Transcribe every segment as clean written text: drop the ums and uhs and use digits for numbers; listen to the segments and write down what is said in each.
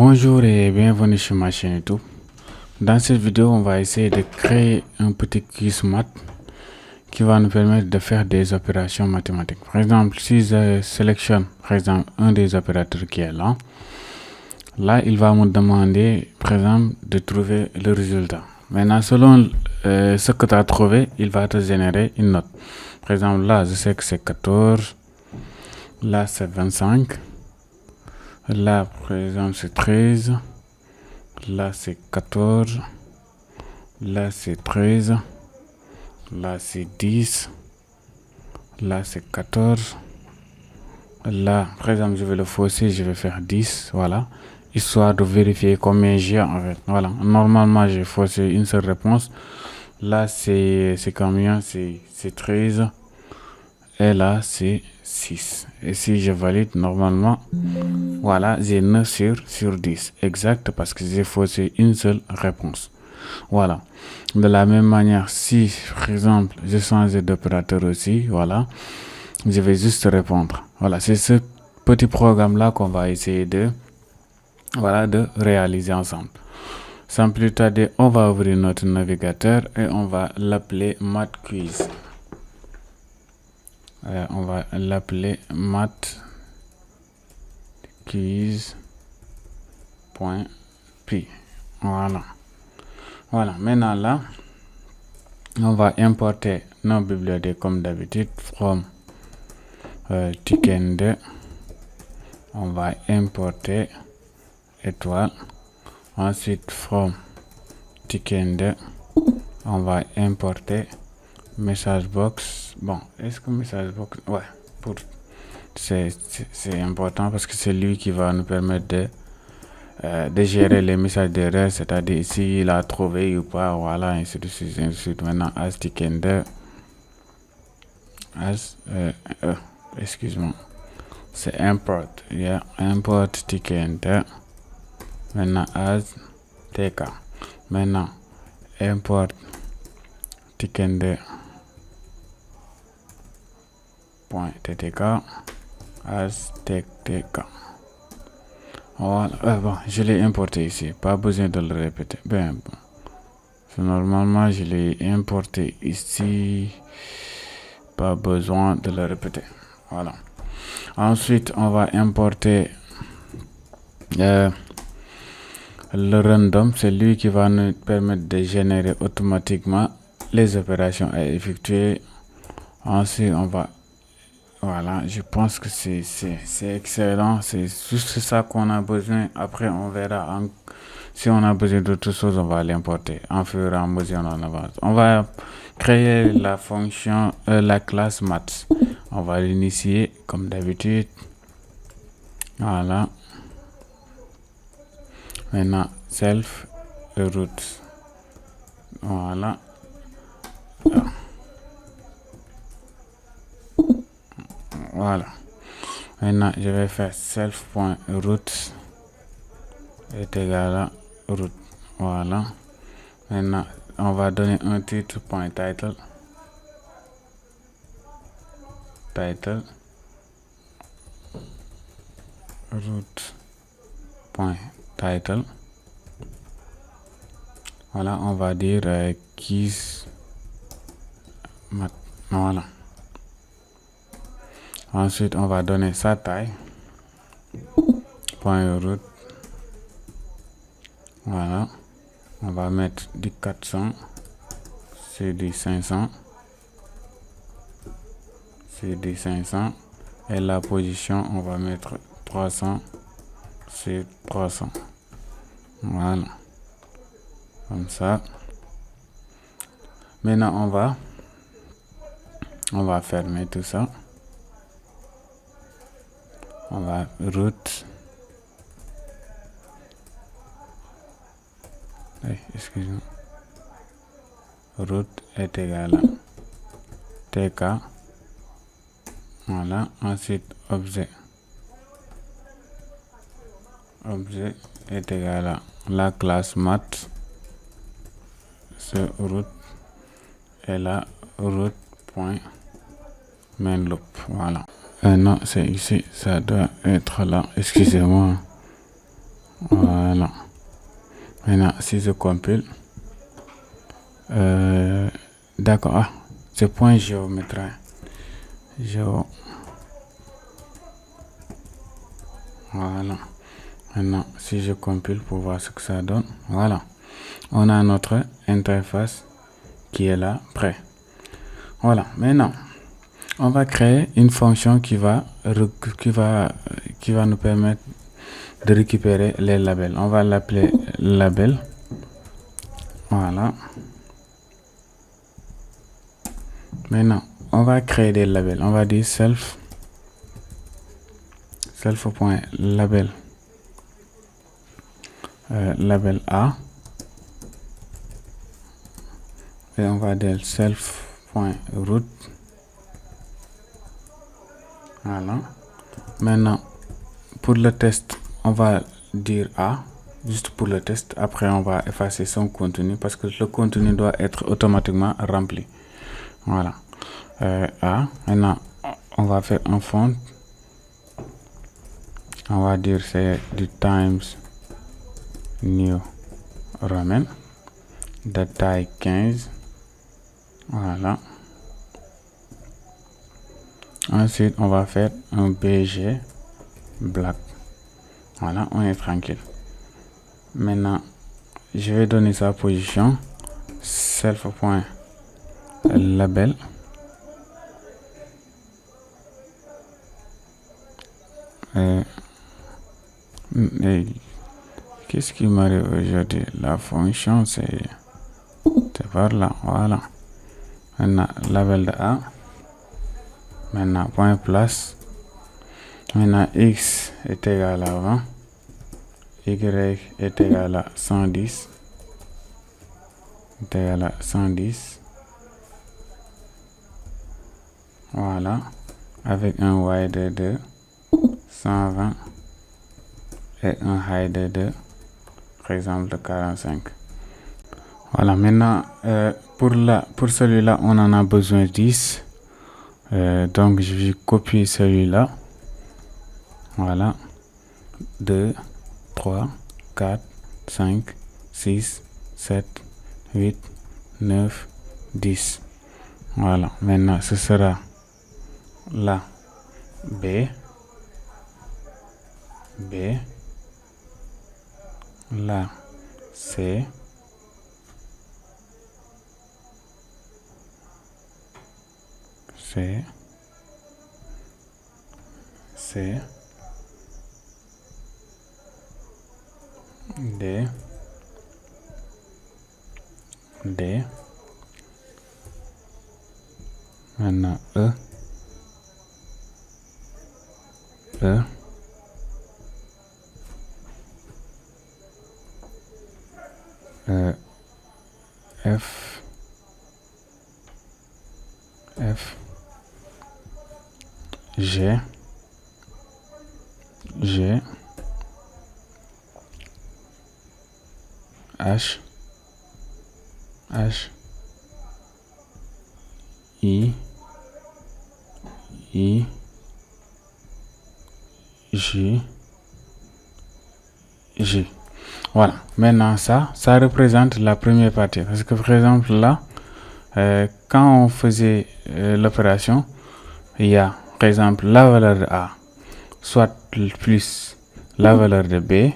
Bonjour et bienvenue sur ma chaîne YouTube. Dans cette vidéo, on va essayer de créer un petit quiz math qui va nous permettre de faire des opérations mathématiques. Par exemple, si je sélectionne par exemple un des opérateurs qui est là, il va me demander par exemple de trouver le résultat. Maintenant, selon ce que tu as trouvé, il va te générer une note. Par exemple, là, je sais que c'est 14, là c'est 25. Là, par exemple, c'est 13. Là, c'est 14. Là, c'est 13. Là, c'est 10. Là, c'est 14. Là, par exemple, je vais le fausser, je vais faire 10. Voilà. Histoire de vérifier combien j'ai en fait. Voilà. Normalement, j'ai faussé une seule réponse. Là, c'est combien? C'est 13. Et là, c'est 6. Et si je valide, normalement, voilà, j'ai 9 sur 10. Exact, parce que j'ai faussé une seule réponse. Voilà. De la même manière, si, par exemple, je change d'opérateur aussi, voilà, je vais juste répondre. Voilà, c'est ce petit programme-là qu'on va essayer de réaliser ensemble. Sans plus tarder, on va ouvrir notre navigateur et on va l'appeler MathQuiz. On va l'appeler MathQuiz.py. Voilà, maintenant là, on va importer nos bibliothèques comme d'habitude from Tkinter. On va importer étoile. Ensuite, from Tkinter, on va importer MessageBox. Bon, est-ce que MessageBox, ouais, c'est important parce que c'est lui qui va nous permettre de gérer les messages d'erreur, c'est-à-dire s'il a trouvé ou pas, voilà, ainsi de suite, ainsi de suite. Maintenant, as Tkinter, excuse-moi, c'est import, import Tkinter. Maintenant, as tk. Maintenant, import Tkinter.ttk as tk. Voilà. Bon, je l'ai importé ici, pas besoin de le répéter. Bon. Normalement, je l'ai importé ici, pas besoin de le répéter. Voilà. Ensuite, on va importer le random, c'est lui qui va nous permettre de générer automatiquement les opérations à effectuer. Ensuite, on va, voilà, je pense que c'est excellent, c'est juste ça qu'on a besoin. Après, on verra si on a besoin d'autre chose, on va l'importer en fur et à mesure en avance. On va créer la fonction, la classe maths. On va l'initier comme d'habitude. Voilà. Maintenant, self root. Voilà. Voilà. Maintenant, je vais faire self.root est égal à root. Voilà. Maintenant, on va donner un titre.title. Title. Root.title. Voilà, on va dire quiz math. Voilà. Ensuite, on va donner sa taille. Point root. Voilà. On va mettre du 400. C'est du 500. C'est du 500. Et la position, on va mettre 300. C'est 300. Voilà. Comme ça. Maintenant, on va fermer tout ça. On va root. Excusez-moi. Root est égal à tk. Voilà. Ensuite, objet. Objet est égal à la classe math. Ce root est la root.mainloop. Voilà. Non, c'est ici, ça doit être là. Excusez-moi. Voilà. Maintenant, si je compile, d'accord, ah, c'est point géométrie. Voilà. Maintenant, si je compile pour voir ce que ça donne, voilà. On a notre interface qui est là, prêt. Voilà. Maintenant, on va créer une fonction qui va nous permettre de récupérer les labels. On va l'appeler label. Voilà. Maintenant, on va créer des labels. On va dire self.label label A. Et on va dire self.root. Voilà. Maintenant, pour le test, on va dire A, juste pour le test. Après, on va effacer son contenu parce que le contenu doit être automatiquement rempli. Voilà. A. Maintenant, on va faire un font. On va dire c'est du Times New Roman de taille 15. Voilà. Ensuite, on va faire un BG black. Voilà, on est tranquille. Maintenant, je vais donner sa position self.label. Qu'est-ce qui m'arrive aujourd'hui? La fonction, c'est par là. Voilà. Maintenant, label de A. Maintenant, point place. Maintenant, X est égal à 20. Y est égal à 110. Est égal à 110. Voilà. Avec un Y de 2. 120. Et un high de 2. Par exemple, de 45. Voilà. Maintenant, pour celui-là, on en a besoin 10. Donc, je vais copier celui-là. Voilà. 2, 3, 4, 5, 6, 7, 8, 9, 10. Voilà. Maintenant, ce sera là. B. Là. C. D. Maintenant E. F. G. H. I. J. Voilà. Maintenant, ça représente la première partie. Parce que, par exemple, là, quand on faisait l'opération, il y a, par exemple, la valeur de A, soit plus la valeur de B,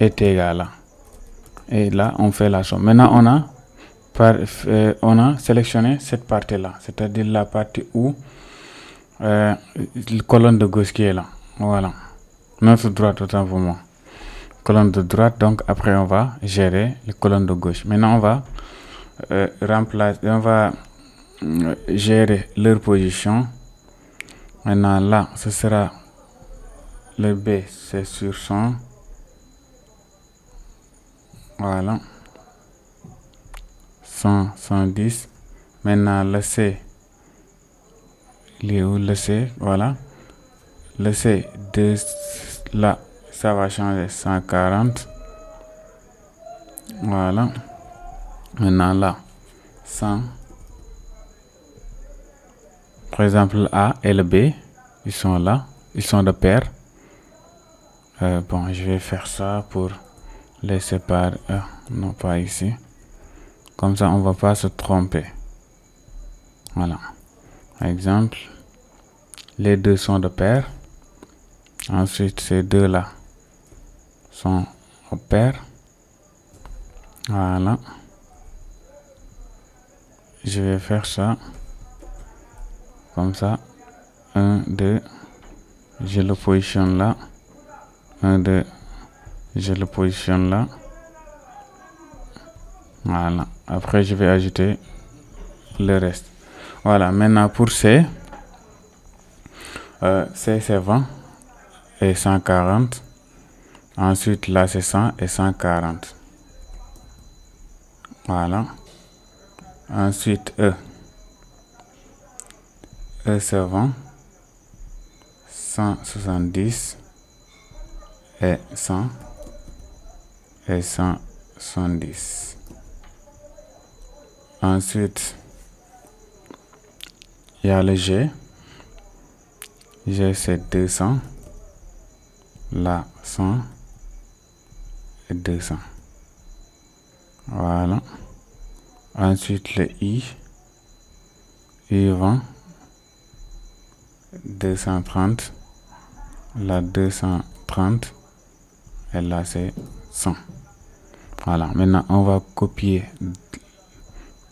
est égale à. Et là, on fait la somme. Maintenant, on a sélectionné cette partie-là, c'est-à-dire la partie où la colonne de gauche qui est là. Voilà. Notre droite, autant pour moi. Colonne de droite, donc après, on va gérer les colonnes de gauche. Maintenant, on va gérer leur position. Maintenant, là, ce sera le B, c'est sur 100. Voilà. 100, 110. Maintenant, le C. Il est où le C? Voilà. Le C, là, ça va changer 140. Voilà. Maintenant, là, 100. Par exemple, A et le B, ils sont là. Ils sont de pair. Bon, je vais faire ça pour les séparer. Non, pas ici. Comme ça, on va pas se tromper. Voilà. Par exemple, les deux sont de pair. Ensuite, ces deux-là sont au pair. Voilà. Je vais faire ça. Comme ça. 1, 2. Je le positionne là. 1, 2. Je le positionne là. Voilà. Après, je vais ajouter le reste. Voilà. Maintenant, pour C, c'est 20 et 140. Ensuite, là, c'est 100 et 140. Voilà. Ensuite, E. E, c'est 20, 170 et 100 et 170. Ensuite, il y a le G. G, c'est 200. Là, 100 et 200. Voilà. Ensuite, le I. I 20. 230. Là, 230. Et là, c'est 100. Voilà. Maintenant, on va copier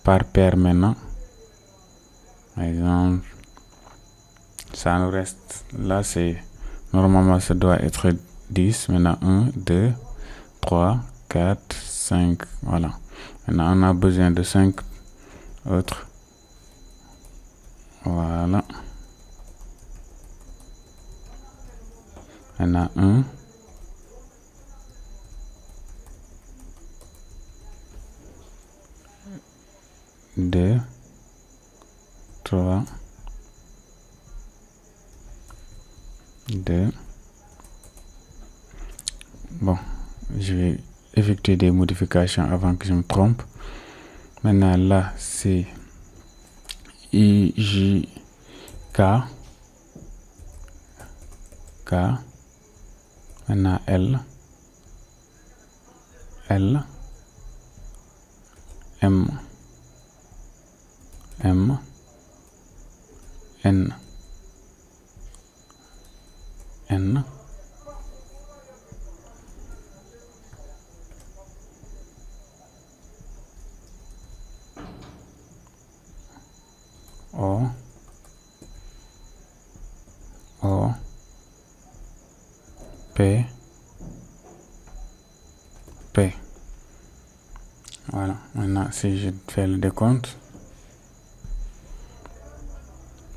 par paire maintenant. Par exemple, ça nous reste. Là, c'est. Normalement, ça doit être 10. Maintenant, 1, 2, 3, 4, 5. Voilà. Maintenant, on a besoin de 5 autres. Voilà. Maintenant, 1. 2, 3, 2. Bon, je vais effectuer des modifications avant que je me trompe. Maintenant, là, c'est I, J, K. K. Maintenant, L. L. M. M. N. N. O. O. P. P. Voilà. Maintenant, si je fais le décompte,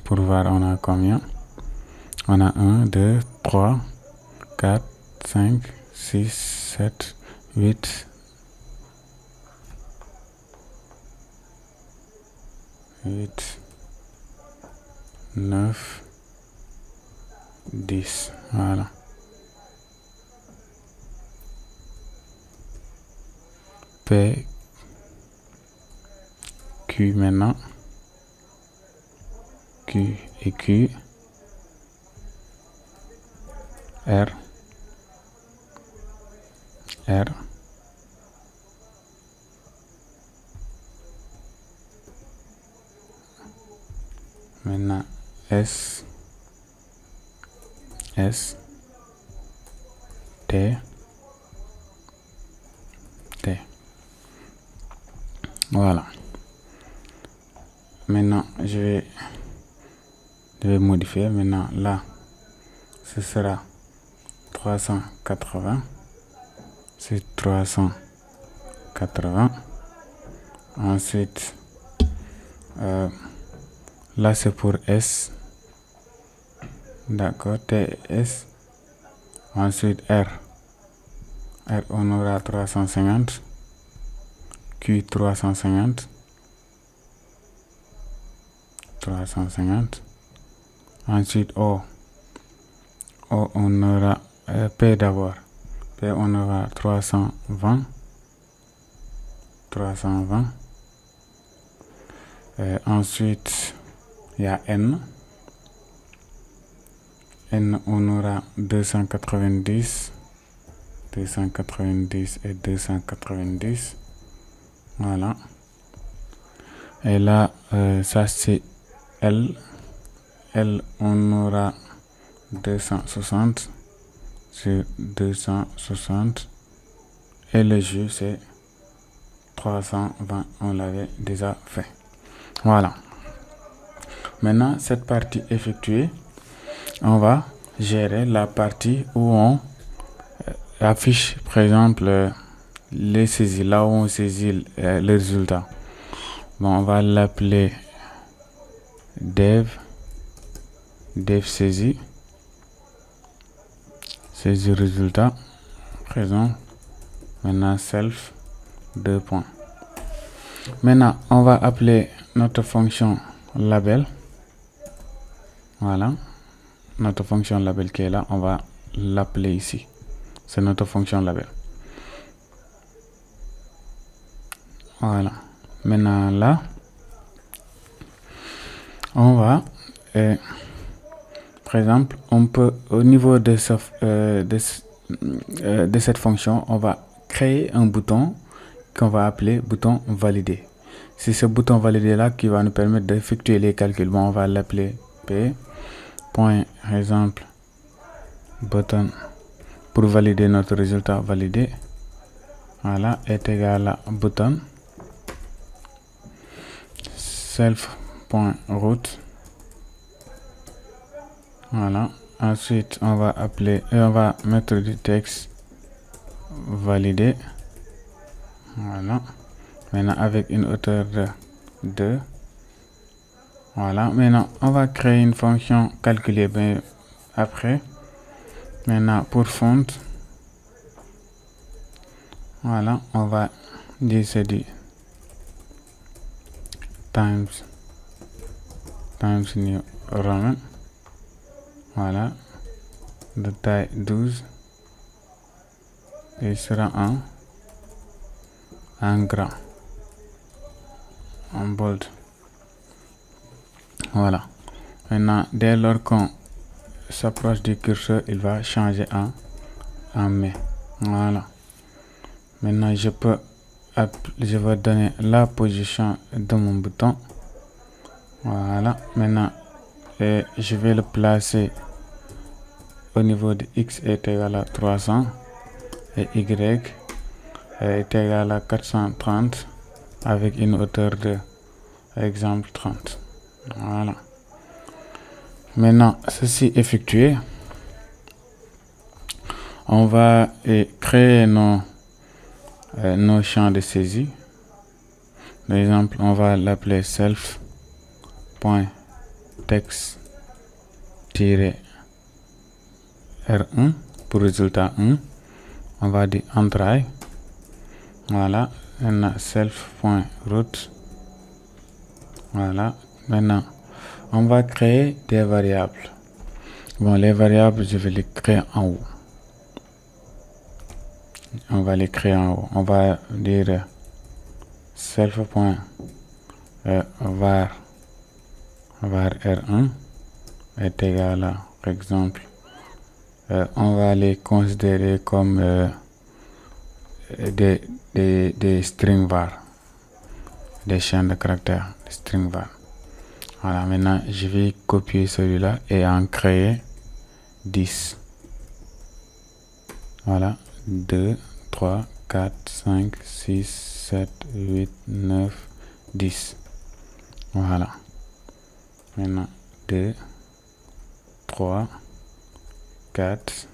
pour voir on a combien. On a 1, 2, 3, 4, 5, 6, 7, 8, 9, 10. Voilà. P, Q maintenant. Q et Q. R. R. Maintenant, S. S. T. T. Voilà. Maintenant, je vais modifier. Maintenant, là, ce sera 380. C'est 380. Ensuite, là, c'est pour S. D'accord, TS. Ensuite, R. R, on aura 350. Q, 350. 350. Ensuite, O. O, on aura P d'abord. P, on aura 320. 320. Ensuite, il y a N. N, on aura 290. 290 et 290. Voilà. Et là, ça c'est L. L, on aura 260 sur 260. Et le jus, c'est 320. On l'avait déjà fait. Voilà. Maintenant, cette partie effectuée, on va gérer la partie où on affiche, par exemple, les saisies, là où on saisit le résultat. Bon, on va l'appeler dev saisie résultat présent. Maintenant self 2 points. Maintenant on va appeler notre fonction label. Voilà, notre fonction label qui est là, on va l'appeler ici. C'est notre fonction label. Voilà. Maintenant là, on va, par exemple, on peut au niveau de cette fonction, on va créer un bouton qu'on va appeler bouton validé. C'est ce bouton validé là qui va nous permettre d'effectuer les calculs. Bon, on va l'appeler p.exemple button pour valider notre résultat validé. Voilà, est égal à button self.route. Voilà, ensuite on va appeler et on va mettre du texte validé. Voilà, maintenant avec une hauteur de 2. Voilà, maintenant on va créer une fonction calculée bien après. Maintenant pour font, voilà, on va dire c'est du Times New Roman. Voilà, de taille 12. Et sera en grand, en bold. Voilà. Maintenant, dès lors qu'on s'approche du curseur, il va changer en mai. Voilà. Maintenant, je vais donner la position de mon bouton. Voilà. Maintenant, je vais le placer au niveau de X est égal à 300 et Y est égal à 430 avec une hauteur de exemple 30. Voilà. Maintenant, ceci effectué, on va créer nos champs de saisie. Par exemple, on va l'appeler self.text-r1 pour résultat 1. On va dire entraille. Voilà. Maintenant, self.route. Voilà. Maintenant, on va créer des variables. Bon, les variables, je vais les créer en haut. On va les créer en haut. On va dire self.var r1 est égal à, par exemple, on va les considérer comme des string var, des chaînes de caractères, des string var. Voilà, maintenant je vais copier celui-là et en créer 10. Voilà, 2, 3, 4, 5, 6, 7, 8, 9, 10. Voilà. Maintenant 2, 3, 4,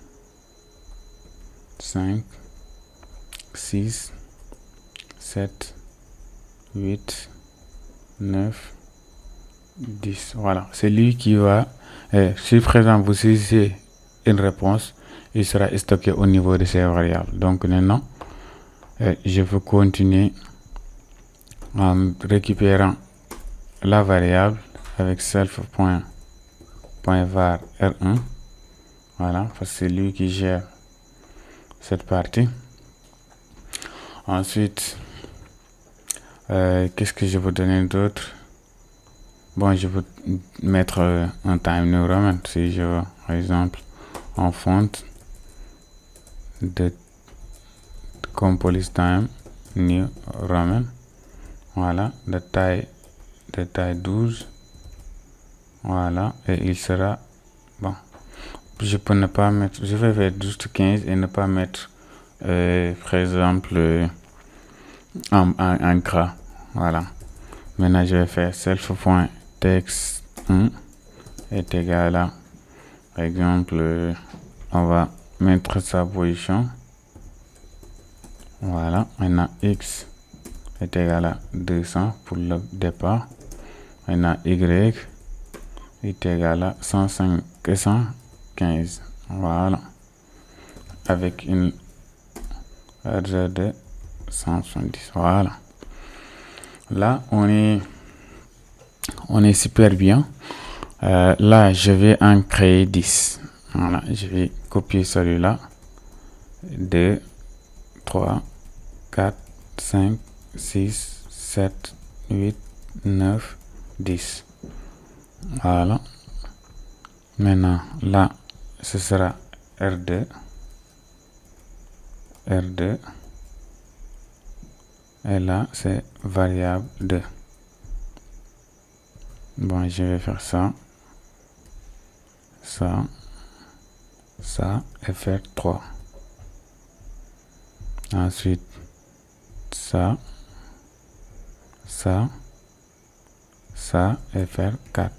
5, 6, 7, 8, 9, 10. Voilà, c'est lui qui va, si par exemple vous saisissez une réponse, il sera stocké au niveau de ces variables. Donc maintenant, je veux continuer en récupérant la variable avec self.var r1. Voilà, parce que c'est lui qui gère cette partie. Ensuite, qu'est-ce que je veux donner d'autre? Bon, je veux mettre un time new roman. Si je veux, par exemple, en font de comme police time new roman. Voilà, de taille 12. Voilà, et il sera bon. Je peux ne pas mettre, je vais faire juste 15 et ne pas mettre par exemple en gras. Voilà, maintenant je vais faire self.text 1 est égal à, par exemple, on va mettre sa position. Voilà, maintenant x est égal à 200 pour le départ. Maintenant y est égal à 115. Voilà, avec une largeur de 170. Voilà, là on est super bien. Là je vais en créer 10. Voilà, je vais copier celui-là. 2, 3, 4, 5, 6, 7, 8, 9, 10. Voilà. Maintenant, là, ce sera R2. Et là, c'est variable 2. Bon, je vais faire ça et faire 3. Ensuite, ça et faire 4.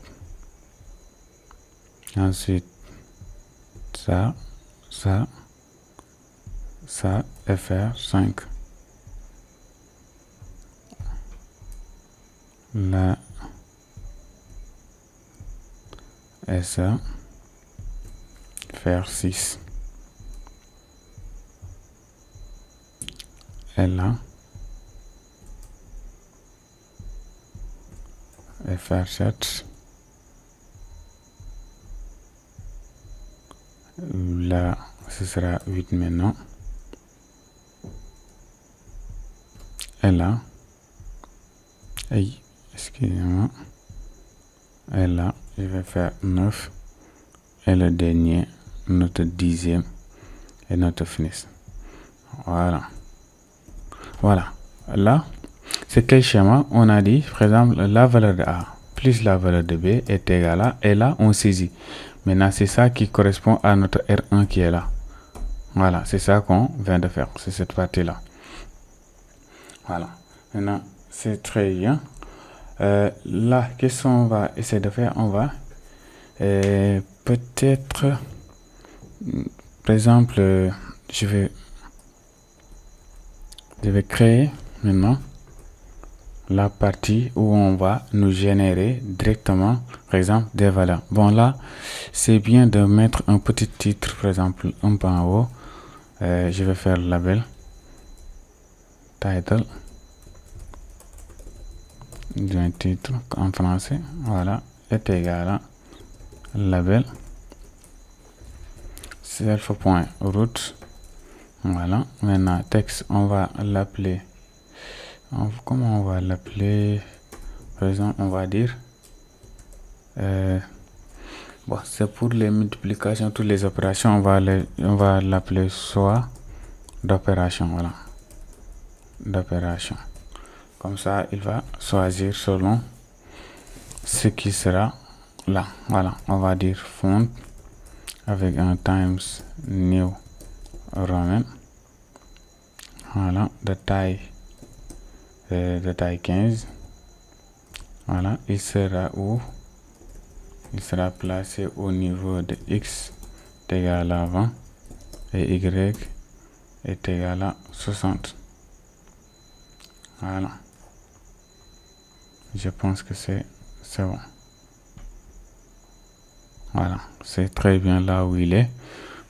Ensuite, ça et faire 5. Là, et ça, faire 6. Et là, et faire 7. Là, ce sera 8 maintenant. Et là, excusez-moi. Et là, je vais faire 9. Et le dernier, notre 10e et notre finish. Voilà. Voilà. Là, c'est quel schéma? On a dit, par exemple, la valeur de A plus la valeur de B est égale à, et là, on saisit. Maintenant, c'est ça qui correspond à notre R1 qui est là. Voilà, c'est ça qu'on vient de faire. C'est cette partie-là. Voilà. Maintenant, c'est très bien. Là, qu'est-ce qu'on va essayer de faire? On va peut-être, par exemple, je vais créer maintenant la partie où on va nous générer directement, par exemple, des valeurs. Bon, là, c'est bien de mettre un petit titre, par exemple, un peu en haut. Je vais faire label, title, d'un titre en français. Voilà, est égal à label, self.root. Voilà, maintenant, texte, on va l'appeler. Comment on va l'appeler? Par exemple, on va dire bon, c'est pour les multiplications, toutes les opérations, on va l'appeler soit d'opération. Voilà, d'opération. Comme ça, il va choisir selon ce qui sera là. Voilà, on va dire font avec un times new roman. Voilà, de taille 15. Voilà, il sera où? Il sera placé au niveau de x est égal à 20 et y est égal à 60. Voilà, je pense que c'est bon. Voilà, c'est très bien là où il est.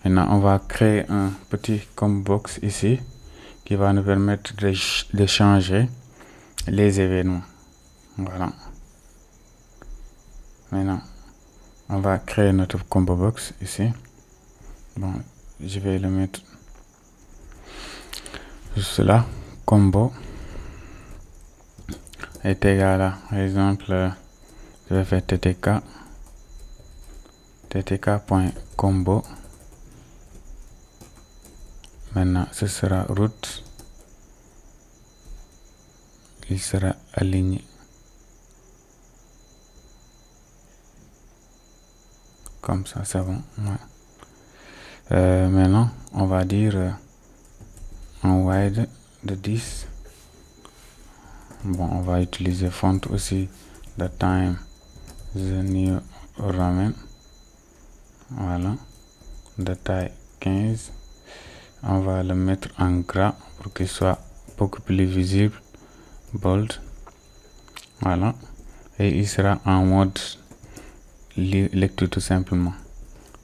Maintenant, on va créer un petit combo box ici qui va nous permettre de changer les événements. Voilà. Maintenant, on va créer notre combo box ici. Bon, je vais le mettre juste là. Combo est égal à, par exemple, je vais faire ttk.combo. Maintenant, ce sera root il sera aligné comme ça, c'est bon. Ouais. Maintenant on va dire un wide de 10. Bon, on va utiliser font aussi the time the new roman. Voilà, de taille 15. On va le mettre en gras pour qu'il soit beaucoup plus visible, bold. Voilà, et il sera en mode lecture tout simplement,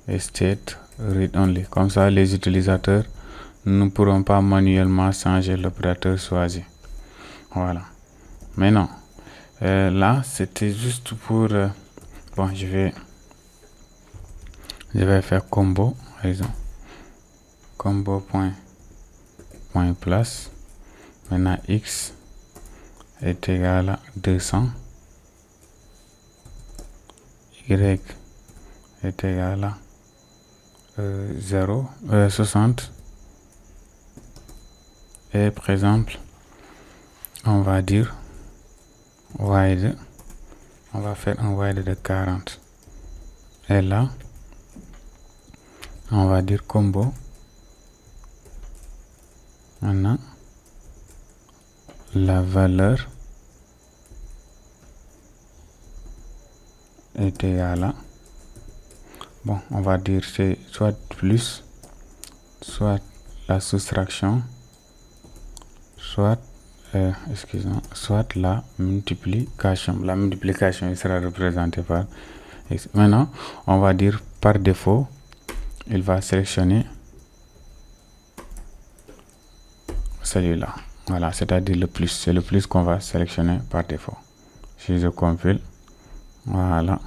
et state read only. Comme ça, les utilisateurs ne pourront pas manuellement changer l'opérateur choisi. Voilà. Maintenant, là, c'était juste pour bon, je vais faire combo, par exemple, combo point place. Maintenant, x est égal à 200, y est égal à 60, et par exemple, on va dire wide, on va faire un wide de 40, et là on va dire combo. Maintenant la valeur est égale à, bon, on va dire c'est soit plus, soit la soustraction, soit excusez-moi, soit la multiplication. La multiplication il sera représentée par x. Maintenant on va dire par défaut il va sélectionner celui-là. Voilà, c'est-à-dire le plus, c'est le plus qu'on va sélectionner par défaut. Si je compile, voilà,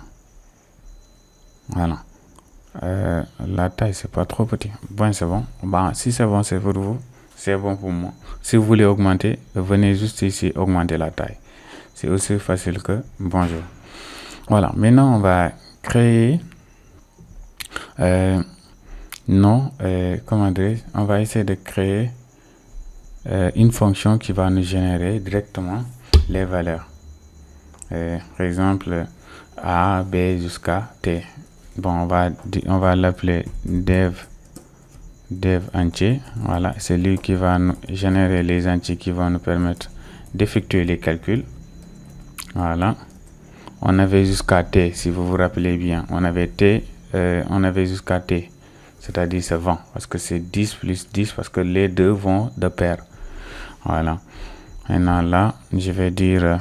la taille c'est pas trop petit. Bon, c'est bon. Bon, si c'est bon, c'est pour vous, c'est bon pour moi. Si vous voulez augmenter, venez juste ici augmenter la taille. C'est aussi facile que bonjour. Voilà, maintenant on va créer comment dire, on va essayer de créer une fonction qui va nous générer directement les valeurs. Par exemple, A, B jusqu'à T. Bon, on va l'appeler dev entier. Voilà, c'est lui qui va nous générer les entiers qui vont nous permettre d'effectuer les calculs. Voilà, on avait jusqu'à T, si vous vous rappelez bien, on avait jusqu'à T, c'est-à-dire c'est 20, parce que c'est 10 plus 10, parce que les deux vont de pair. Voilà, maintenant là je vais dire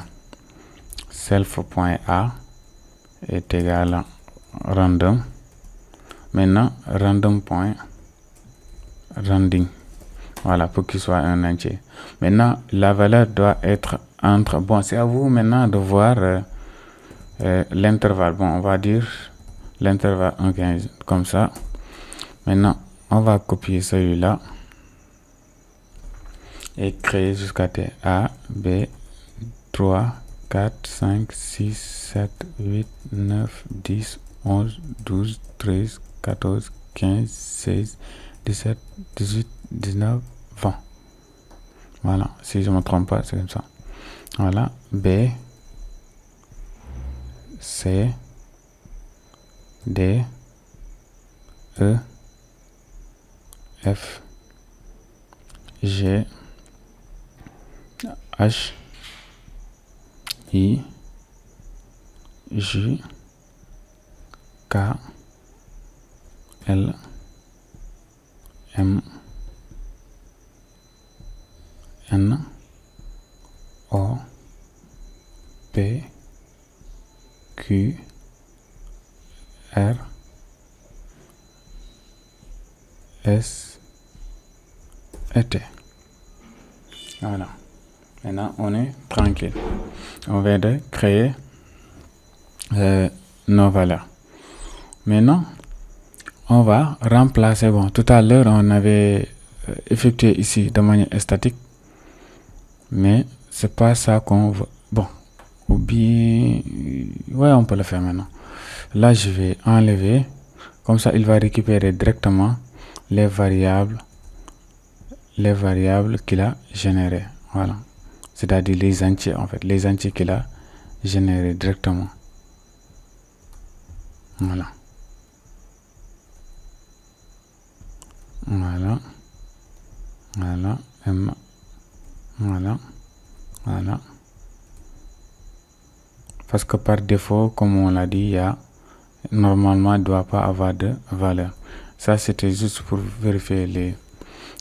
self.a est égal à random. Maintenant random.rounding, voilà, pour qu'il soit un entier. Maintenant la valeur doit être entre, bon, c'est à vous maintenant de voir l'intervalle. Bon, on va dire l'intervalle 1,15 comme ça. Maintenant on va copier celui-là et créer jusqu'à T. A, B, 3, 4, 5, 6, 7, 8, 9, 10, 11, 12, 13, 14, 15, 16, 17, 18, 19, 20. Voilà, si je ne me trompe pas, c'est comme ça. Voilà, B, C, D, E, F, G, H, I, J, K, L, M, N, O, P, Q, R, S et T. Voilà. Maintenant, on est tranquille. On vient de créer nos valeurs. Maintenant, on va remplacer. Bon, tout à l'heure, on avait effectué ici de manière statique, mais c'est pas ça qu'on veut. Bon, ou bien, ouais, on peut le faire maintenant. Là, je vais enlever. Comme ça, il va récupérer directement les variables qu'il a générées. Voilà. c'est-à-dire les entiers en fait, les entiers qu'il a générés directement. Voilà. Voilà. Voilà. M. Voilà. Voilà. Parce que par défaut, comme on l'a dit, il y a normalement, il ne doit pas avoir de valeur. Ça, c'était juste pour vérifier les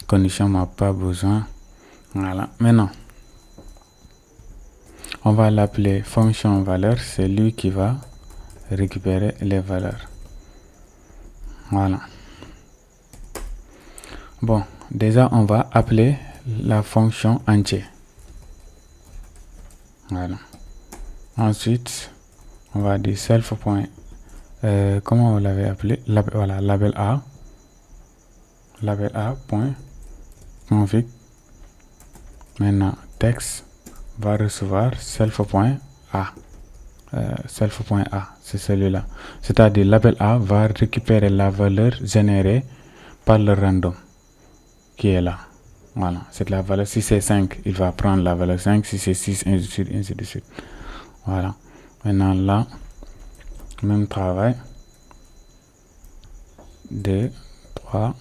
conditions, mais pas besoin. Voilà. Maintenant, on va l'appeler fonction valeur. C'est lui qui va récupérer les valeurs. Voilà. Bon, déjà, on va appeler la fonction entier. Voilà. Ensuite, on va dire self. Comment on l'avait appelé? Voilà, label A. Label A. Config. Maintenant, texte va recevoir self.a. Self.a, c'est celui-là. C'est-à-dire, label A va récupérer la valeur générée par le random qui est là. Voilà, c'est la valeur. Si c'est 5, il va prendre la valeur 5. Si c'est 6, ainsi de suite, ainsi de suite. Voilà. Maintenant, là, même travail. 2, 3,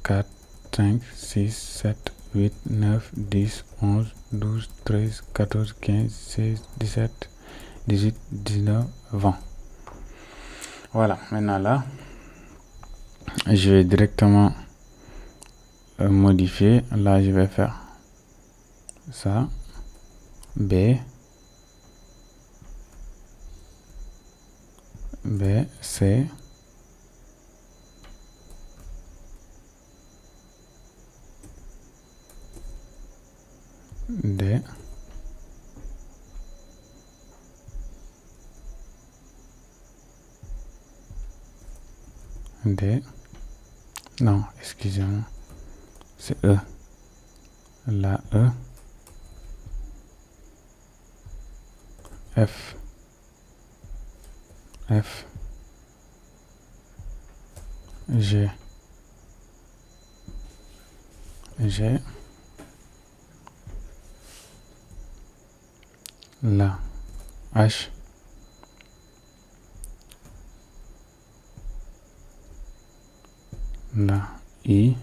4, 5, 6, 7, 8, 9, 10, 11, 12, 13, 14, 15, 16, 17, 18, 19, 20. Voilà, maintenant là, je vais directement modifier. Là, je vais faire ça. B, C, D, D, non, excusez-moi, c'est E, la E, F, G, la H, la I,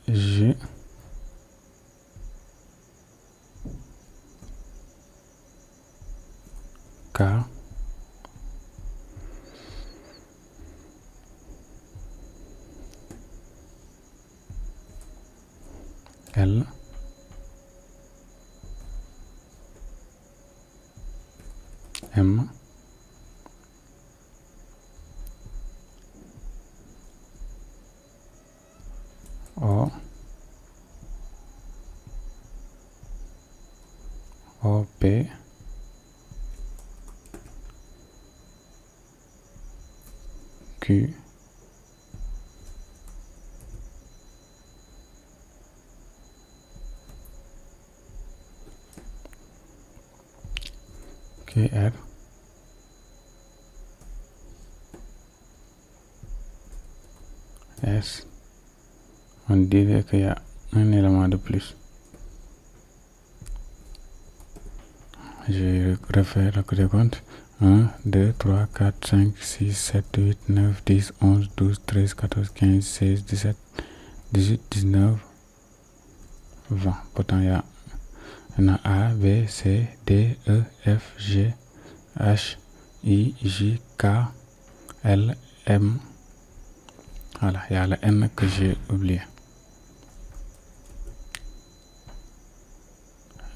J, K, L, M, O, P, Q, R, S. On dirait qu'il y a un élément de plus. Je vais refaire le décompte. 1, 2, 3, 4, 5, 6, 7, 8, 9, 10, 11, 12, 13, 14, 15, 16, 17, 18, 19, 20. Pourtant, il y a A, B, C, D, E, F, G, H, I, J, K, L, M. Voilà, il y a le N que j'ai oublié.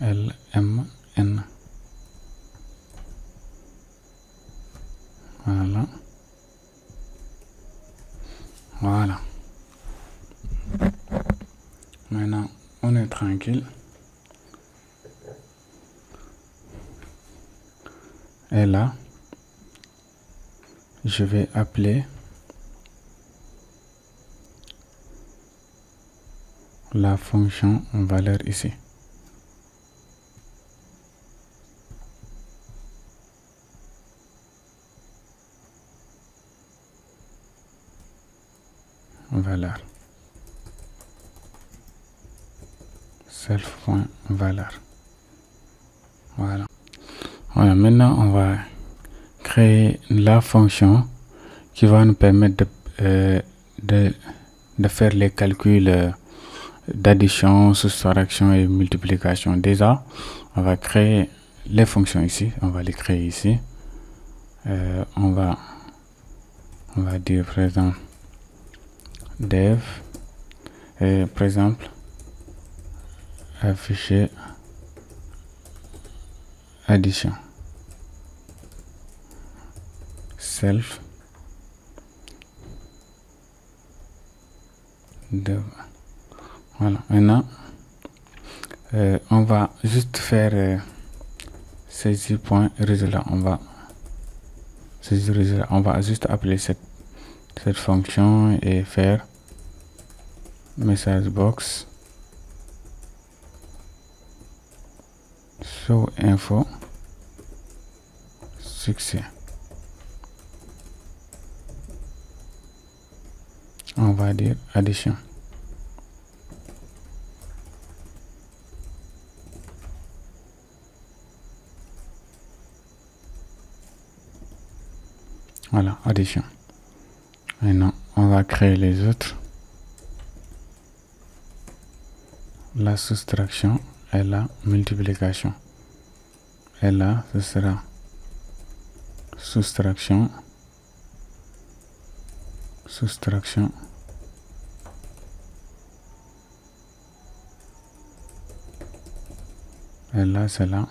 L, M, N. Voilà. Voilà. Maintenant, on est tranquille. Et là, je vais appeler la fonction valeur ici. self.valeur. Self.valeur. Voilà. Voilà, maintenant on va créer la fonction qui va nous permettre de faire les calculs d'addition, soustraction et multiplication. Déjà, on va créer les fonctions ici. On va les créer ici. On va dire par exemple dev et par exemple afficher addition self dev. Voilà, maintenant on va juste faire saisir point résultat. On va saisir résultat. On va juste appeler cette fonction et faire message box show info succès. On va dire addition. Voilà, addition. Maintenant, on va créer les autres. La soustraction et la multiplication. Et là, ce sera soustraction. Et là, c'est là.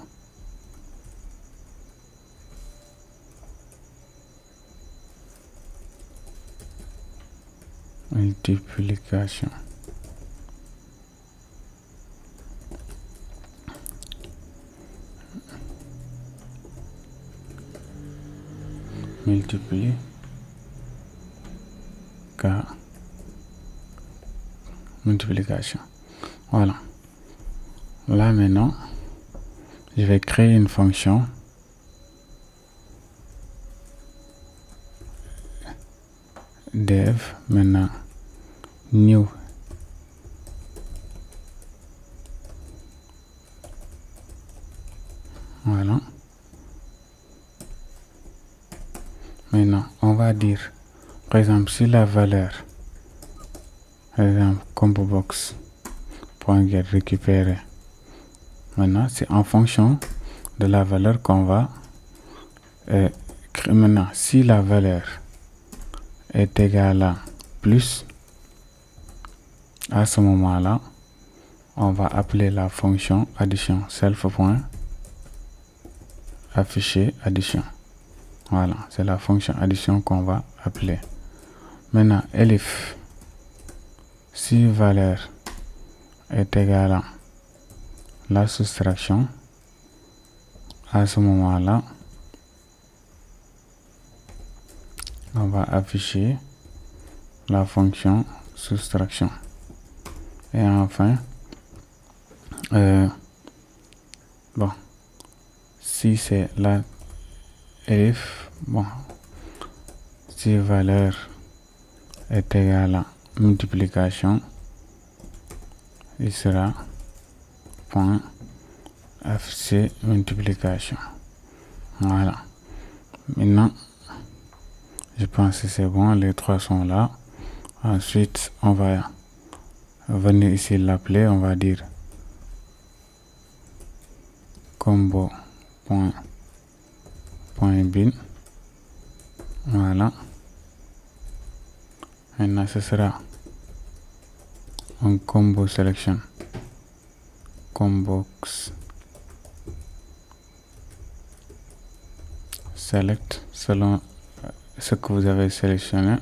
Multiplication. Multiplication. Voilà. Là maintenant, je vais créer une fonction dev, maintenant new voilà. Maintenant on va dire par exemple si la valeur, par exemple combo box point get récupérer, maintenant c'est en fonction de la valeur qu'on va créer. Maintenant si la valeur est égale à plus, à ce moment là on va appeler la fonction addition self.afficher addition. Voilà, c'est la fonction addition qu'on va appeler. Maintenant elif si valeur est égale à la soustraction, à ce moment là on va afficher la fonction soustraction. Et enfin bon, si c'est la elif, bon, si valeur est égale à multiplication, il sera point afficher multiplication. Voilà, maintenant je pense que c'est bon, les trois sont là. Ensuite on va venir ici l'appeler, on va dire combo point bin. Voilà, maintenant ce sera un combo selection combox select selon ce que vous avez sélectionné.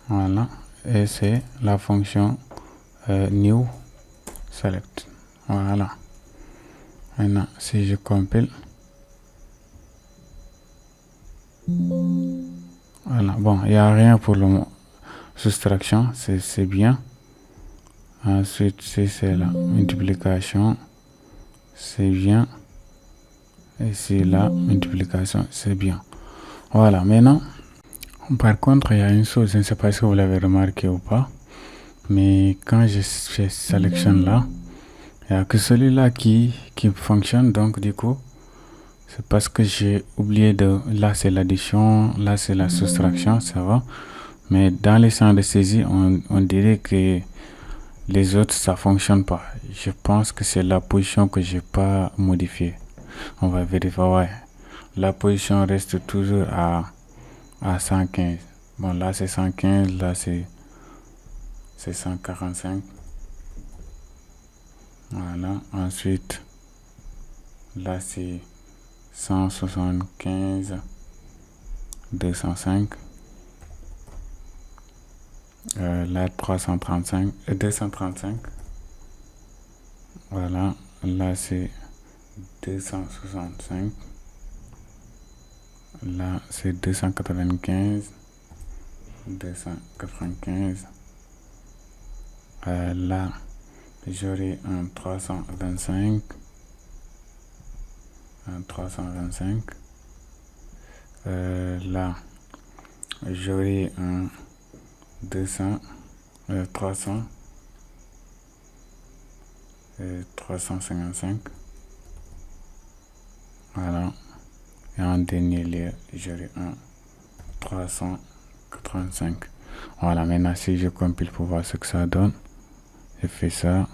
Voilà, et c'est la fonction new select. Voilà, maintenant si je compile, voilà, bon, il n'y a rien pour le soustraction, c'est bien. Ensuite si c'est la multiplication, c'est bien. Et si la multiplication, c'est bien. Voilà, maintenant, par contre, il y a une chose, je ne sais pas si vous l'avez remarqué ou pas, mais quand je sélectionne là, il n'y a que celui-là qui fonctionne, donc du coup, c'est parce que j'ai oublié de... Là, c'est l'addition, là, c'est la soustraction, ça va. Mais dans les champs de saisie, on dirait que les autres, ça fonctionne pas. Je pense que c'est la position que j'ai pas modifiée. On va vérifier, ouais. La position reste toujours à 115. Bon, là, c'est 115, là, c'est 145. Voilà. Ensuite, là, c'est 175, 205. Là, 335, 235. Voilà. Là, c'est 265. Là, c'est 295. 295. Là, j'aurai un 325. Un 325. Là, j'aurai un 200, 300, 355. Voilà. Et en dernier lieu, j'aurai un 385. Voilà, maintenant si je compile pour voir ce que ça donne, je fais ça.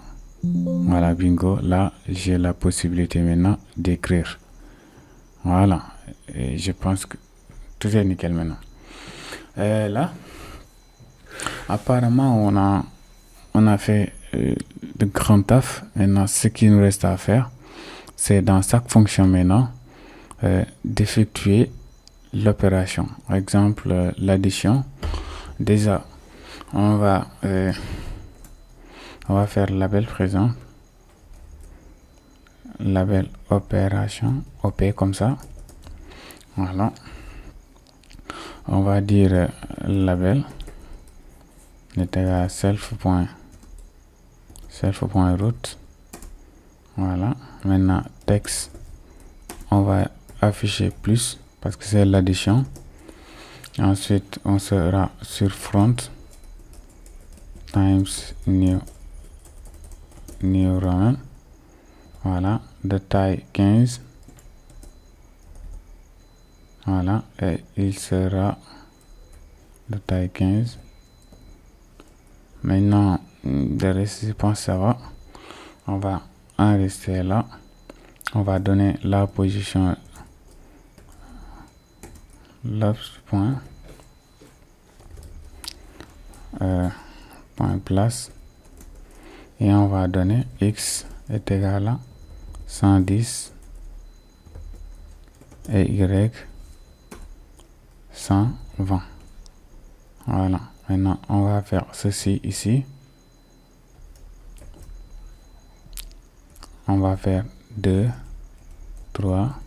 Voilà, bingo. Là, j'ai la possibilité maintenant d'écrire. Voilà. Et je pense que tout est nickel maintenant. Là, apparemment, on a fait de grands taf. Maintenant, ce qui nous reste à faire, c'est dans chaque fonction maintenant, d'effectuer l'opération. Par exemple, l'addition. Déjà, on va faire label présent. Label opération, OP comme ça. Voilà. On va dire label est égal à self.root. Voilà. Maintenant, texte, on va afficher plus parce que c'est l'addition. Ensuite, on sera sur front times new roman. Voilà. De taille 15. Voilà. Et il sera de taille 15. Maintenant, de reste, je pense que ça va. On va en rester là. On va donner la position point place et on va donner x est égal à 110 et y 120. Voilà. Maintenant, on va faire ceci ici. On va faire 2, 3,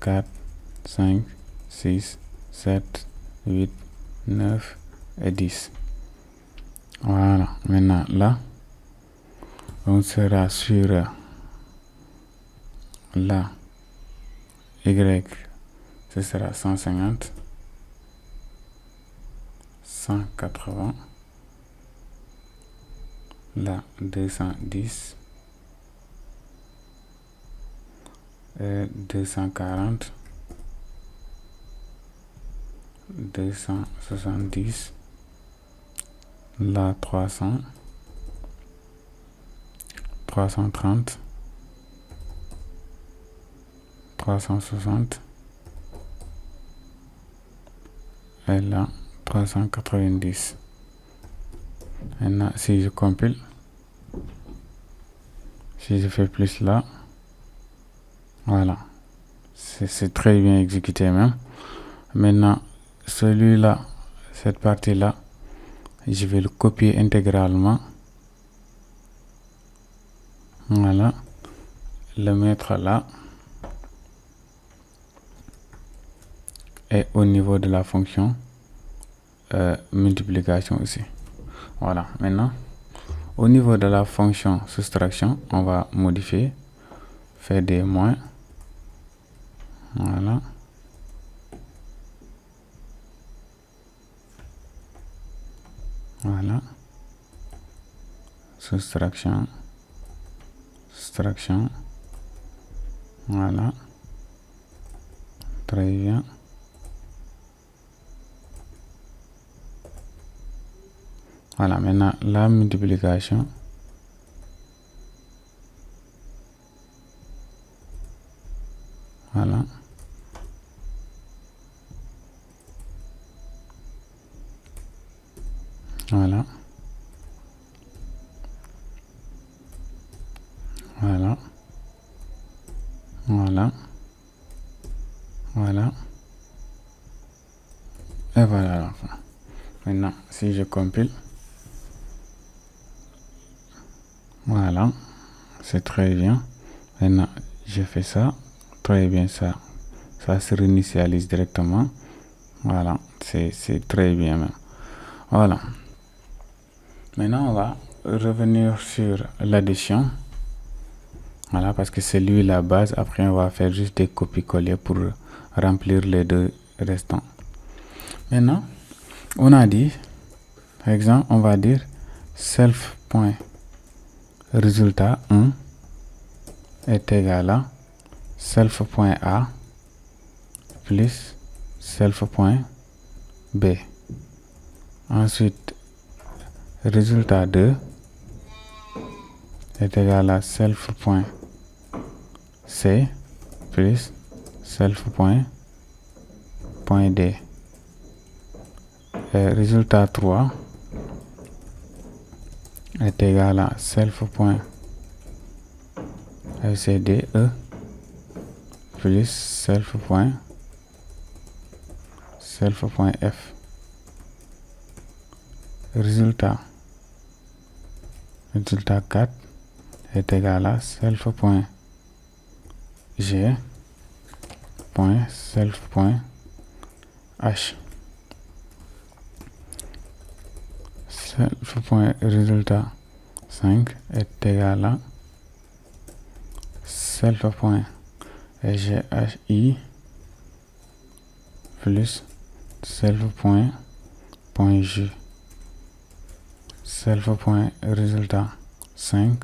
4, 5, 6, 7, 8, 9 et 10. Voilà. Maintenant, là, on sera sur là, y, ce sera 150, 180, là, 210, 240, 270, là 300, 330, 360 et là 390. Maintenant, si je compile, si je fais plus là, voilà, c'est très bien exécuté même. Maintenant, celui-là, cette partie-là, je vais le copier intégralement. Voilà, le mettre là. Et au niveau de la fonction multiplication aussi. Voilà, maintenant, au niveau de la fonction soustraction, on va modifier, faire des moins. Voilà. Voilà. Soustraction. Soustraction. Voilà. Très bien. Voilà, maintenant la multiplication. Voilà. Voilà. Voilà. Voilà. Voilà. Et voilà la fin. Maintenant, si je compile, voilà, c'est très bien. Maintenant, je fais ça, très bien ça. Ça se réinitialise directement. Voilà, c'est très bien même. Voilà. Maintenant, on va revenir sur l'addition. Voilà, parce que c'est lui la base. Après, on va faire juste des copies-coller pour remplir les deux restants. Maintenant, on a dit, par exemple, on va dire self.résultat 1 est égal à self.a plus self.b. Ensuite, résultat 2 est égal à self.c plus self.d. Et résultat 3 est égal à self.fcde plus self.f. Résultat 4 est égal à self.g self.h. Self.résultat 5 est égal à self.ghi plus self.j. Self.résultat 5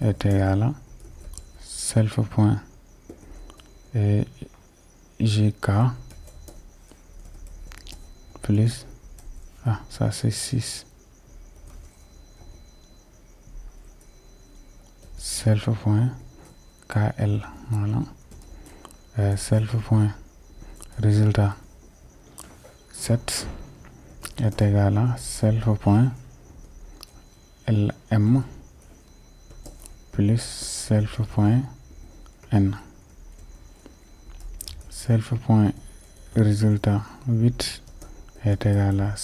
est égal à self.gk plus, ça c'est 6, self.kl. Voilà. Self.résultat 7 est égal à self.lm plus self.n. Self.résultat 8 est égal à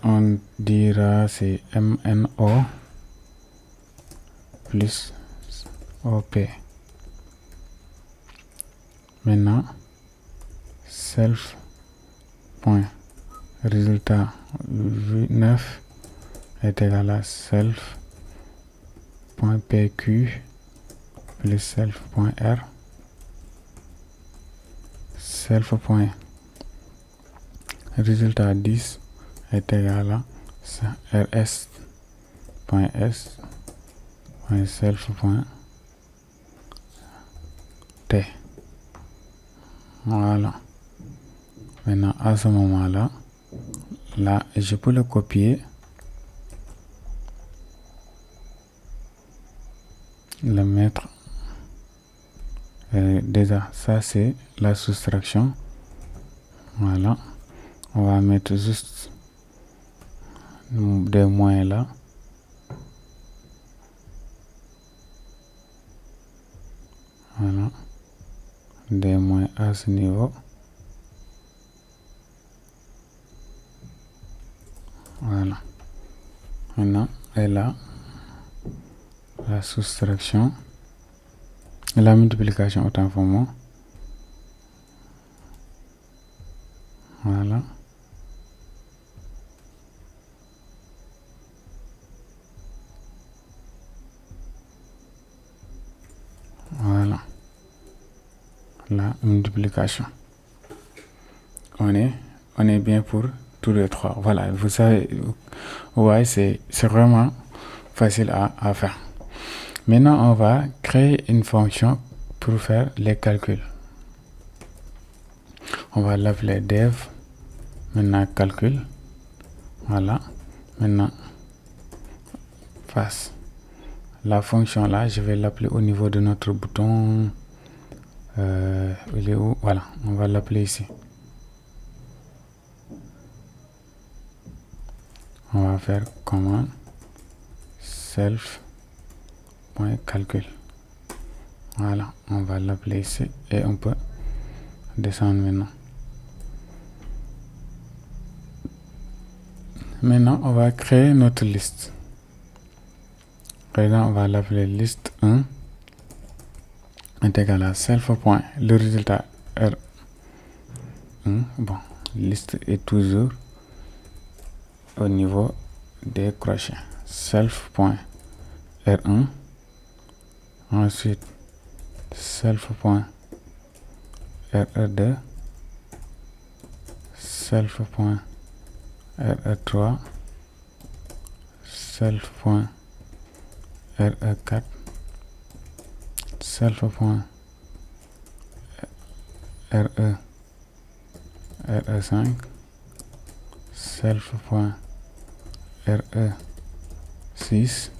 on dira c'est mno plus op. Maintenant, self.résultat 9 est égal à self.pq plus self.r. Self.résultat 10 est égal à rs.s self.t. Voilà. Maintenant, à ce moment-là, là, je peux le copier, le mettre. Déjà, ça c'est la soustraction. Voilà. On va mettre juste des moins là. Voilà. Des moins à ce niveau. Voilà. Maintenant, et là, la soustraction et la multiplication autant pour moi. Voilà. Voilà. La multiplication. On est bien pour tous les trois. Voilà, vous savez, ouais, c'est vraiment facile à faire. Maintenant, on va créer une fonction pour faire les calculs. On va l'appeler dev, maintenant calcul. Voilà, maintenant face. La fonction là, je vais l'appeler au niveau de notre bouton. Il est où? Voilà, on va l'appeler ici. On va faire commande self.calcul. Voilà, on va l'appeler ici et on peut descendre maintenant. Maintenant, on va créer notre liste. Par exemple, on va l'appeler liste 1 est égal à self. Le résultat R1. Bon, liste est toujours au niveau des crochets. Self.R1. Ensuite, self.RE2. Self.RE3. Self.RE4. Self.RE5. Self.RE6.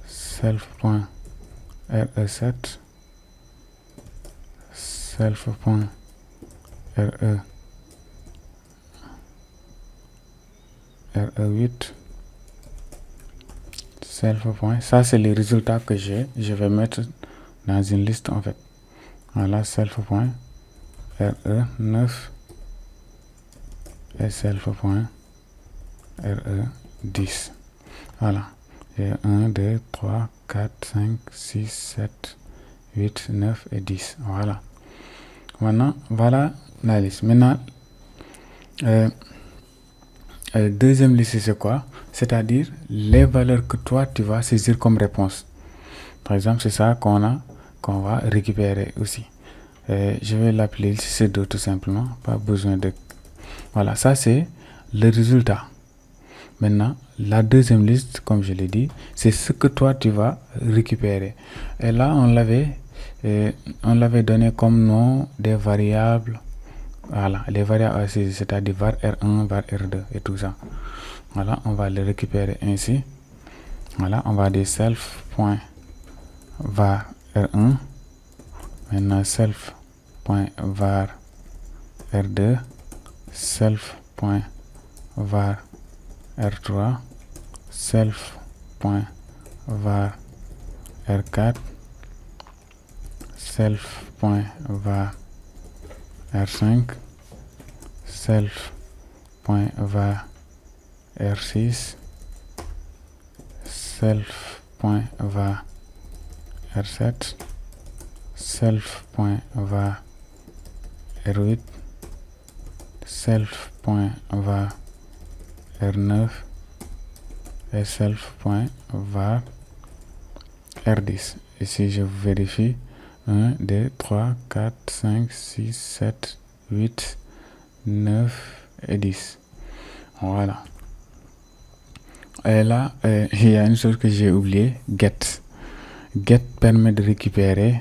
Self.RE7. Self.RE8. Ça c'est les résultats que j'ai. Je vais mettre dans une liste en fait. Voilà, self.RE9 et self.RE10. Voilà. Et 1, 2, 3, 4, 5, 6, 7, 8, 9 et 10. Voilà. Maintenant, voilà la liste. Maintenant, deuxième liste, c'est quoi? C'est-à-dire les valeurs que toi, tu vas saisir comme réponse. Par exemple, c'est ça qu'on va récupérer aussi. Je vais l'appeler liste 2 tout simplement. Pas besoin de... Voilà, ça c'est le résultat. Maintenant, la deuxième liste, comme je l'ai dit, c'est ce que toi, tu vas récupérer. Et là, on l'avait donné comme nom des variables. Voilà, les variables, c'est-à-dire var R1, var R2 et tout ça. Voilà, on va les récupérer ainsi. Voilà, on va dire self.var R1. Maintenant, self.var R2. Self.var R3. Self.var R4. Self.var R5. Self.var R6. Self.var R7. Self.var R8. Self.var R9 et self.var R10. Ici, je vérifie. 1, 2, 3, 4, 5, 6, 7, 8, 9 et 10. Voilà. Et là, il y a une chose que j'ai oublié, get. Get permet de récupérer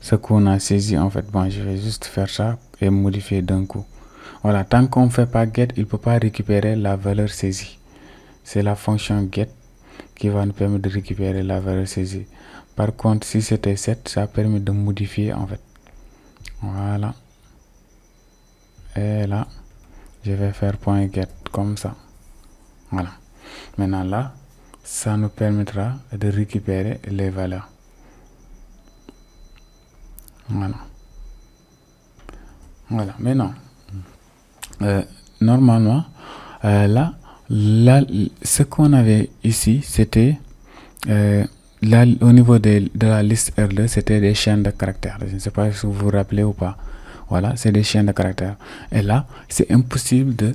ce qu'on a saisi en fait. Bon, je vais juste faire ça et modifier d'un coup. Voilà, tant qu'on ne fait pas get, il ne peut pas récupérer la valeur saisie. C'est la fonction get qui va nous permettre de récupérer la valeur saisie. Par contre, si c'était 7, ça permet de modifier en fait. Voilà. Et là, je vais faire point .get comme ça. Voilà. Maintenant là, ça nous permettra de récupérer les valeurs. Voilà. Voilà. Maintenant, normalement, là, ce qu'on avait ici, c'était là, au niveau de la liste R2, c'était des chaînes de caractères. Je ne sais pas si vous vous rappelez ou pas. Voilà, c'est des chaînes de caractères. Et là, c'est impossible de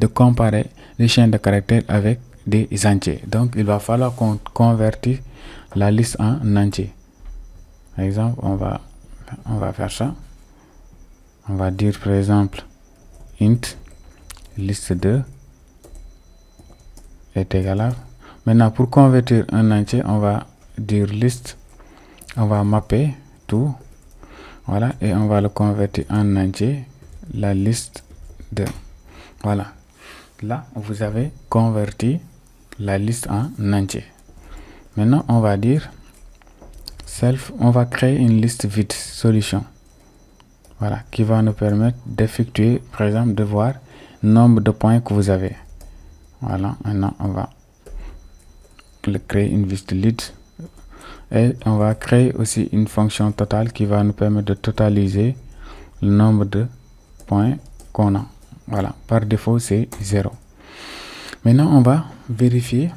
comparer les chaînes de caractères avec des entiers. Donc, il va falloir qu'on convertisse la liste en entier. Par exemple, on va faire ça. On va dire, par exemple, int liste 2 est égal à... Maintenant, pour convertir un entier, on va dire liste, on va mapper tout, voilà, et on va le convertir en entier, la liste 2. Voilà, là, vous avez converti la liste en entier. Maintenant, on va dire self, on va créer une liste vide solution, voilà, qui va nous permettre d'effectuer, par exemple, de voir le nombre de points que vous avez. Voilà, maintenant, on va créer une liste lead et on va créer aussi une fonction totale qui va nous permettre de totaliser le nombre de points qu'on a. Voilà, par défaut c'est 0. Maintenant on va vérifier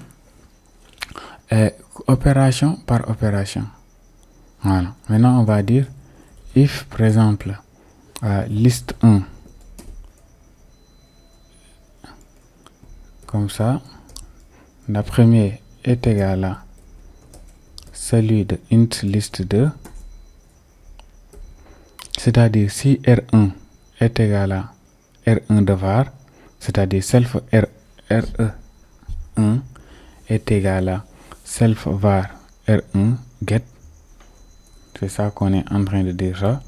opération par opération. Voilà, maintenant on va dire if par exemple liste 1 comme ça, la première est égale à celui de int liste 2, c'est-à-dire si R1 est égal à R1 de var, c'est-à-dire self RE1 est égal à self var R1 get. C'est ça qu'on est en train de dire ça.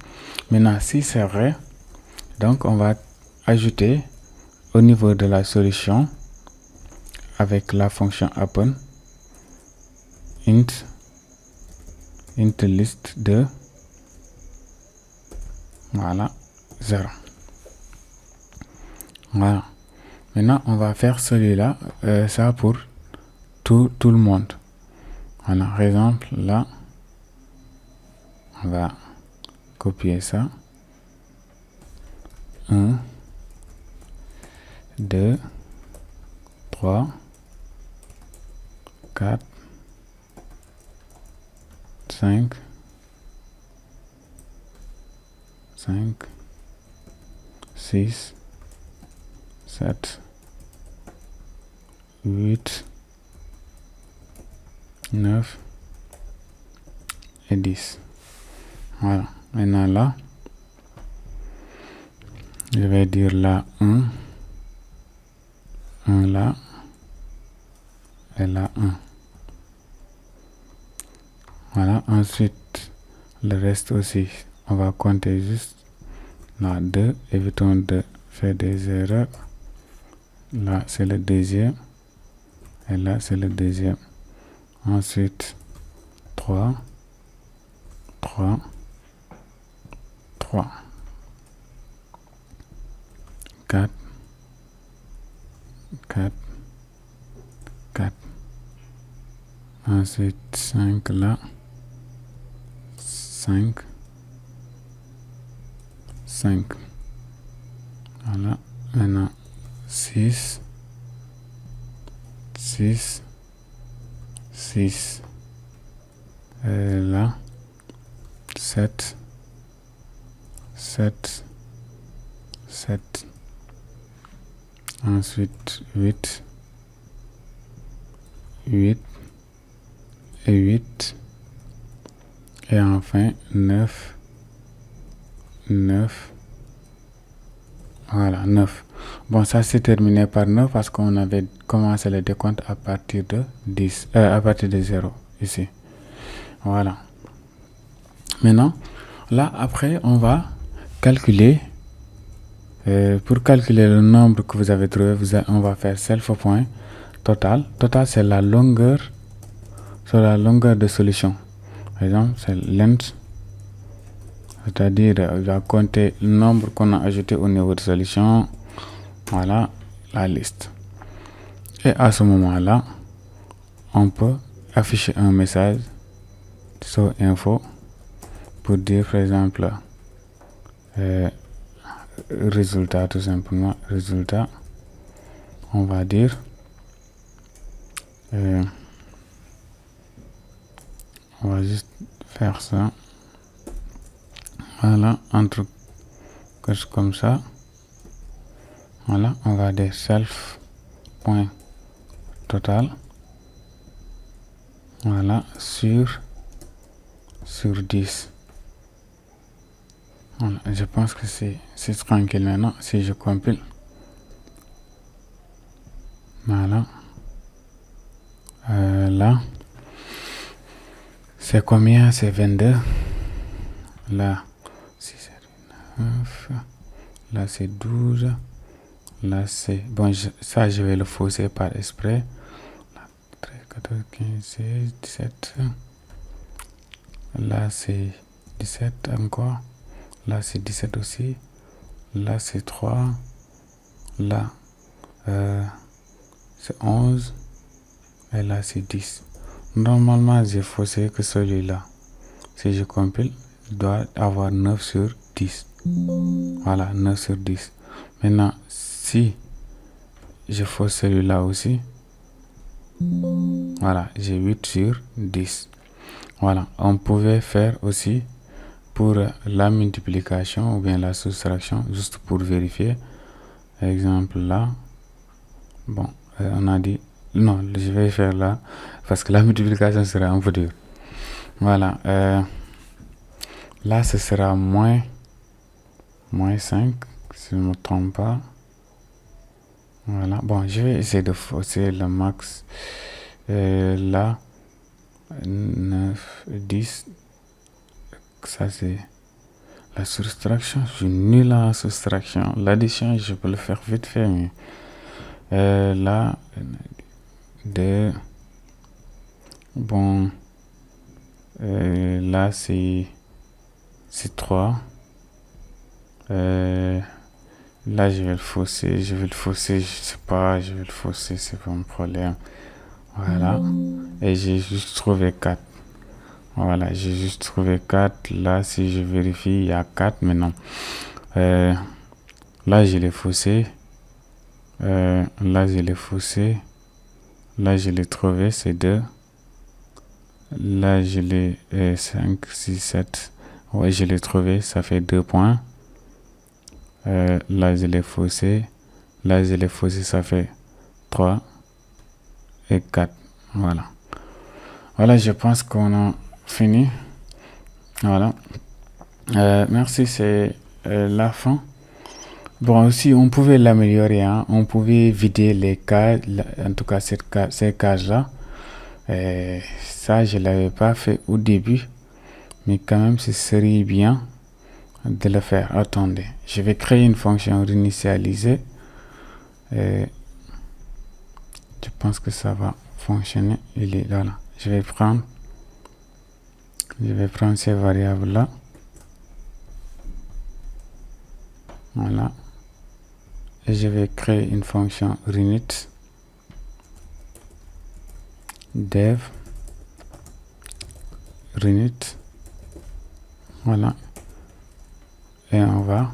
Maintenant, si c'est vrai, donc on va ajouter au niveau de la solution avec la fonction open int liste 2, voilà, 0. Voilà. Maintenant, on va faire celui-là, ça pour tout le monde. Voilà, par exemple, là, on va copier ça. 1, 2, 3, 4, 5, 6, 7, 8, 9 et 10. Voilà. Maintenant là, je vais dire là 1 là et là 1. Voilà. Ensuite, le reste aussi, on va compter juste là 2. Évitons de faire des erreurs. Là, c'est le deuxième. Et là, c'est le deuxième. Ensuite, 3, 3, 3, 4, 4, 4. Ensuite, 5 là, 5, 5. Voilà. Maintenant, 6, 6, 6. Et là, 7, 7, 7. Ensuite, 8, 8 et 8. Et enfin, 9, 9. Voilà, 9. Bon, ça c'est terminé par 9 parce qu'on avait commencé le décompte à partir de 10, à partir de 0 ici. Voilà. Maintenant, là après, on va calculer. Pour calculer le nombre que vous avez trouvé, on va faire self.total. Total, c'est la longueur, de solution. Par exemple, c'est length. C'est-à-dire, il va compter le nombre qu'on a ajouté au niveau de solution. Voilà la liste. Et à ce moment-là, on peut afficher un message sur info pour dire, par exemple, résultat, tout simplement, résultat. On va dire, on va juste faire ça. Voilà, entre comme ça. Voilà, on va dire self.total. Voilà, sur 10. Voilà, je pense que c'est tranquille maintenant si je compile. Voilà. Là, c'est combien? C'est 22. Là, 6, 9. Là, c'est 12. Là, c'est... Bon, ça, je vais le fausser par exprès. Là, 13, 14, 15, 16, 17. Là, c'est 17 encore. Là, c'est 17 aussi. Là, c'est 3. Là, c'est 11. Et là, c'est 10. Normalement, j'ai faussé que celui-là. Si je compile, il doit avoir 9 sur 10. Voilà, 9 sur 10. Maintenant, si je fausse celui-là aussi, voilà, j'ai 8 sur 10. Voilà, on pouvait faire aussi pour la multiplication ou bien la soustraction, juste pour vérifier. Exemple là, bon, on a dit, non, je vais faire là, parce que la multiplication sera un peu dure. Voilà, là ce sera moins 5, si je ne me trompe pas. Voilà, bon, je vais essayer de fausser le max. Là, 9, 10, ça c'est la soustraction. Je suis nul en soustraction. L'addition, je peux le faire vite fait, mais là, 2, bon, là c'est 3. Là, je vais le fausser, je sais pas, je vais le fausser, c'est pas un problème. Voilà, et j'ai juste trouvé 4. Voilà, j'ai juste trouvé 4. Là, si je vérifie, il y a 4 maintenant. Là, je l'ai faussé. Là, je l'ai faussé. Là, je l'ai trouvé, c'est 2. Là, je l'ai 5, 6, 7. Ouais, je l'ai trouvé, ça fait 2 points. Là, je l'ai faussé. Là, je l'ai faussé, ça fait 3 et 4. Voilà. Voilà, je pense qu'on a fini. Voilà. Merci, c'est la fin. Bon, aussi, on pouvait l'améliorer. Hein. On pouvait vider les cases, en tout cas ces cases-là. Ça, je ne l'avais pas fait au début. Mais quand même, ce serait bien de le faire. Attendez, je vais créer une fonction réinitialiser. Je pense que ça va fonctionner. Il est là. Je vais prendre ces variables-là. Voilà. Et je vais créer une fonction Rinit dev Rinit. Voilà. Et on va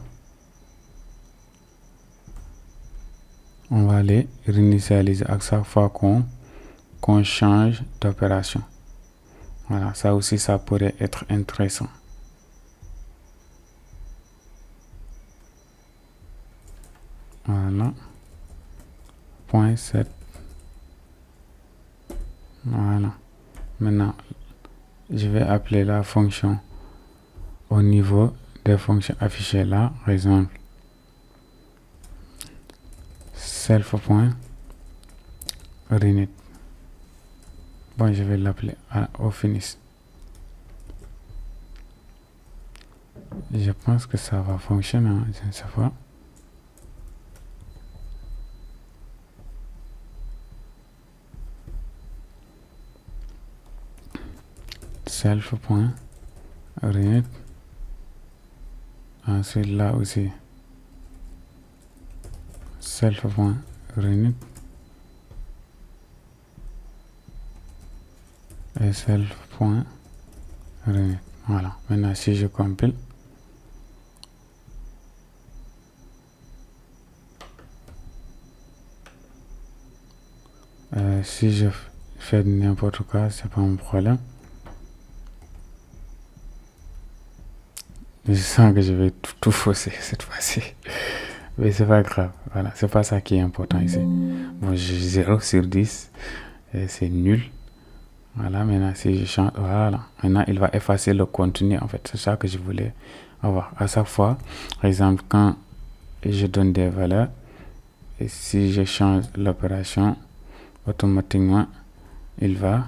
les réinitialiser à chaque fois qu'on change d'opération. Voilà, ça aussi, ça pourrait être intéressant. Voilà. Point 7. Voilà. Maintenant, je vais appeler la fonction au niveau des fonctions affichées là. Par exemple, self.renit. Bon, je vais l'appeler au finish. Je pense que ça va fonctionner, hein, je ne sais pas. Self.renit. Ensuite, là aussi. Self.renit. Et self.renit. Voilà. Maintenant, si je compile, si je fais n'importe quoi, c'est pas un problème. Je sens que je vais tout fausser cette fois-ci. Mais c'est pas grave. Voilà, c'est pas ça qui est important ici. Bon, j'ai 0 sur 10. C'est nul. Voilà, maintenant si je change, voilà. Maintenant, il va effacer le contenu, en fait. C'est ça que je voulais avoir. À chaque fois, par exemple, quand je donne des valeurs, et si je change l'opération, automatiquement il va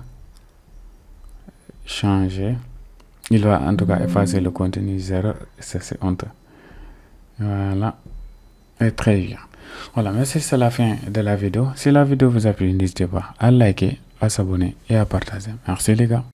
changer, il va en tout cas effacer le contenu 0. Ça c'est honteux. Voilà, et très bien. Voilà, merci, c'est la fin de la vidéo. Si la vidéo vous a plu, n'hésitez pas à liker, à s'abonner et à partager. Merci les gars.